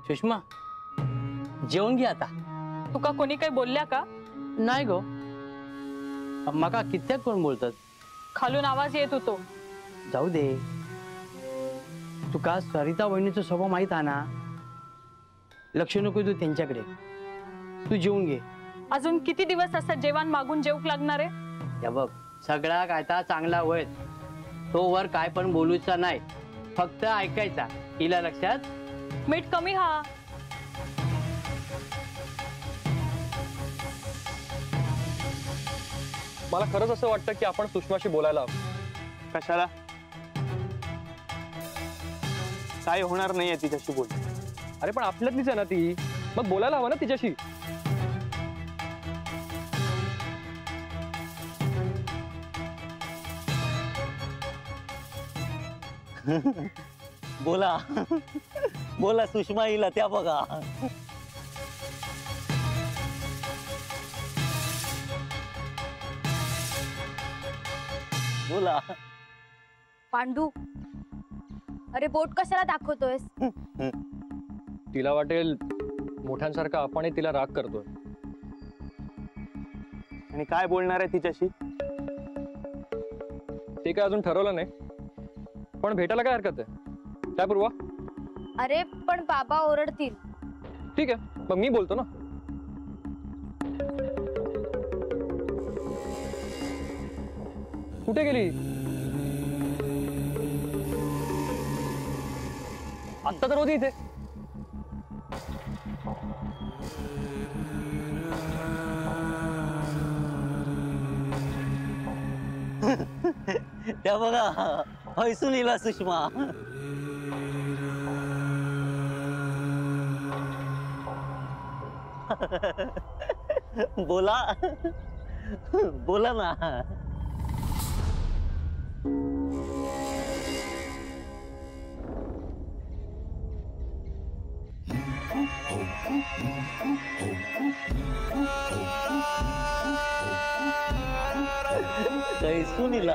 सुषमा जेवण घे आता. तुका कोणी काही बोलल्या का? नाही गो, माका कित्याक कोण बोलतात. खालून आवाज येत होतो. जाऊ दे, तुका सरिता वहिनीचा स्वभाव माहित आहे ना. लक्ष नको तू त्यांच्याकडे. तू जेवून घे. अजून किती दिवस असं जेवण मागून जेवूक लागणार आहे? या बघ, सगळा कायता चांगला होय, तो वर काय पण बोलूचा नाही, फक्त ऐकायचा. हिला लक्षात. मीठ कमी हा. मला खरंच असं वाटतं की आपण सुषमाशी बोलायला हवं. कशाला? काय होणार नाहीये तिच्याशी बोल. अरे पण आपल्यातलीच आहे ना ती, मग बोलायला हवं ना तिच्याशी. बोला बोला सुषमा हिला त्या बघा. बोला. पांडू, अरे बोट कशाला दाखवतोयस? तिला वाटेल मोठ्यांसारखा आपणही तिला राग करतोय. आणि काय बोलणार आहे तिच्याशी? ते काय अजून ठरवलं नाही, पण भेटायला काय हरकत आहे. काय पूर्वा? अरे पण बाबा ओरडतील. ठीक आहे, मग मी बोलतो ना. कुठे गेली? आत्ता तर होती इथे. त्या बघा, हैसून हिला सुषमा. बोला बोला ना. कैसून हिला.